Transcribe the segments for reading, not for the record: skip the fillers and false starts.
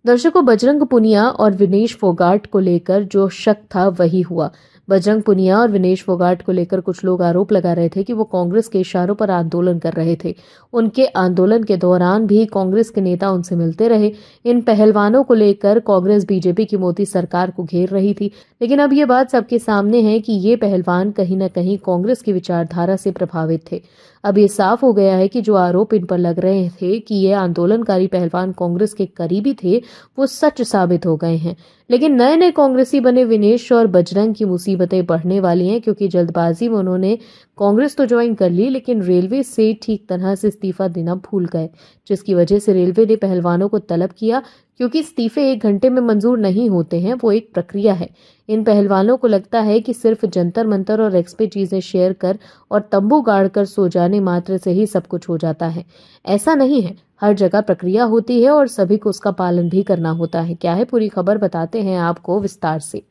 दर्शकों, बजरंग पुनिया और विनेश फोगाट को लेकर जो शक था वही हुआ। बजरंग पुनिया और विनेश फोगाट को लेकर कुछ लोग आरोप लगा रहे थे कि वो कांग्रेस के इशारों पर आंदोलन कर रहे थे। उनके आंदोलन के दौरान भी कांग्रेस के नेता उनसे मिलते रहे। इन पहलवानों को लेकर कांग्रेस बीजेपी की मोदी सरकार को घेर रही थी। लेकिन अब ये बात सबके सामने है कि ये पहलवान कहीं न कहीं कांग्रेस की विचारधारा से प्रभावित थे। अब ये साफ हो गया है कि जो आरोप इन पर लग रहे थे कि ये आंदोलनकारी पहलवान कांग्रेस के करीबी थे, वो सच साबित हो गए हैं। लेकिन नए नए कांग्रेसी बने विनेश और बजरंग की मुसीबतें बढ़ने वाली हैं, क्योंकि जल्दबाजी में उन्होंने कांग्रेस तो ज्वाइन कर ली, लेकिन रेलवे से ठीक तरह से इस्तीफा देना भूल गए, जिसकी वजह से रेलवे ने पहलवानों को तलब किया। क्योंकि इस्तीफे 1 घंटे में मंजूर नहीं होते हैं, वो एक प्रक्रिया है। इन पहलवानों को लगता है कि सिर्फ जंतर मंतर और एक्स पे चीजें शेयर कर और तंबू गाड़ कर सो जाने मात्र से ही सब कुछ हो जाता है। ऐसा नहीं है, हर जगह प्रक्रिया होती है और सभी को उसका पालन भी करना होता है। क्या है पूरी खबर, बताते हैं आपको विस्तार से।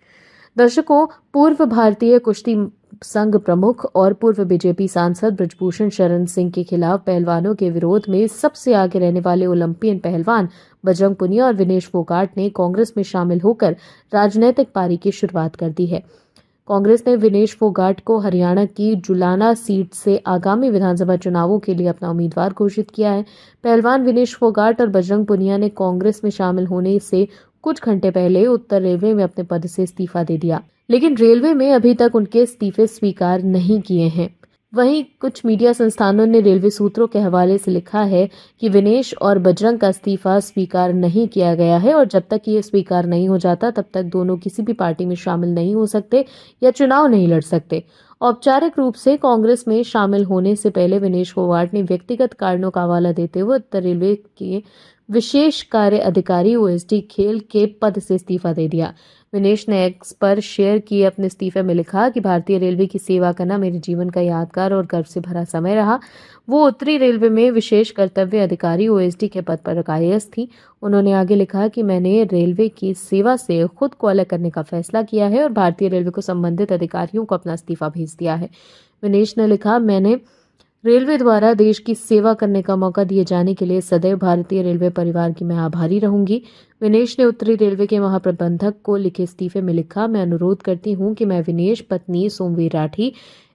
दर्शकों, पूर्व भारतीय कुश्ती संघ प्रमुख और पूर्व बीजेपी सांसद ब्रजभूषण शरण सिंह के खिलाफ पहलवानों के विरोध में सबसे आगे रहने वाले ओलंपियन पहलवान बजरंग पुनिया और विनेश फोगाट ने कांग्रेस में शामिल होकर राजनीतिक पारी की शुरुआत कर दी है। कांग्रेस ने विनेश फोगाट को हरियाणा की जुलाना सीट से आगामी विधानसभा चुनावों के लिए अपना उम्मीदवार घोषित किया है। पहलवान विनेश फोगाट और बजरंग पुनिया ने कांग्रेस में शामिल होने से कुछ घंटे पहले उत्तर रेलवे में अपने पद से इस्तीफा दे दिया, लेकिन रेलवे में अभी तक उनके इस्तीफे स्वीकार नहीं किए हैं। वहीं कुछ मीडिया संस्थानों ने रेलवे सूत्रों के हवाले से लिखा है कि विनेश और बजरंग का इस्तीफा स्वीकार नहीं किया गया है और जब तक ये स्वीकार नहीं हो जाता तब तक दोनों किसी भी पार्टी में शामिल नहीं हो सकते या चुनाव नहीं लड़ सकते। औपचारिक रूप से कांग्रेस में शामिल होने से पहले विनेश फोगाट ने व्यक्तिगत कारणों का हवाला देते हुए उत्तर रेलवे के विशेष कार्य अधिकारी ओएसडी खेल के पद से इस्तीफा दे दिया। विनेश ने एक्स पर शेयर किए अपने इस्तीफे में लिखा कि भारतीय रेलवे की सेवा करना मेरे जीवन का यादगार और गर्व से भरा समय रहा। वो उत्तरी रेलवे में विशेष कर्तव्य अधिकारी ओएसडी के पद पर कार्यरत थी। उन्होंने आगे लिखा कि मैंने रेलवे की सेवा से खुद को अलग करने का फैसला किया है और भारतीय रेलवे को संबंधित अधिकारियों को अपना इस्तीफा भेज दिया है। विनेश ने लिखा, मैंने रेलवे द्वारा देश की सेवा करने का मौका दिए जाने के लिए सदैव भारतीय रेलवे परिवार की मैं आभारी रहूंगी। विनेश ने उत्तरी रेलवे के महाप्रबंधक को लिखे इस्तीफे में लिखा, मैं अनुरोध करती हूं कि मैं विनेश पत्नी सोमवीर राठी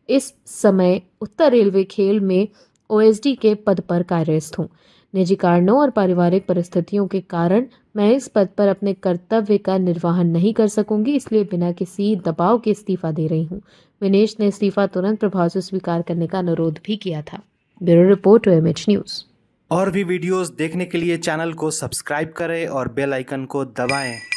इस समय उत्तर रेलवे खेल में ओएसडी के पद पर कार्यरत हूं। निजी कारणों और पारिवारिक परिस्थितियों के कारण मैं इस पद पर अपने कर्तव्य का निर्वहन नहीं कर सकूंगी, इसलिए बिना किसी दबाव के इस्तीफा दे रही हूं। विनेश ने इस्तीफा तुरंत प्रभाव से स्वीकार करने का अनुरोध भी किया था। Bureau report OMH news. और भी वीडियोस देखने के लिए चैनल को सब्सक्राइब करें और बेल आइकन को दबाएं।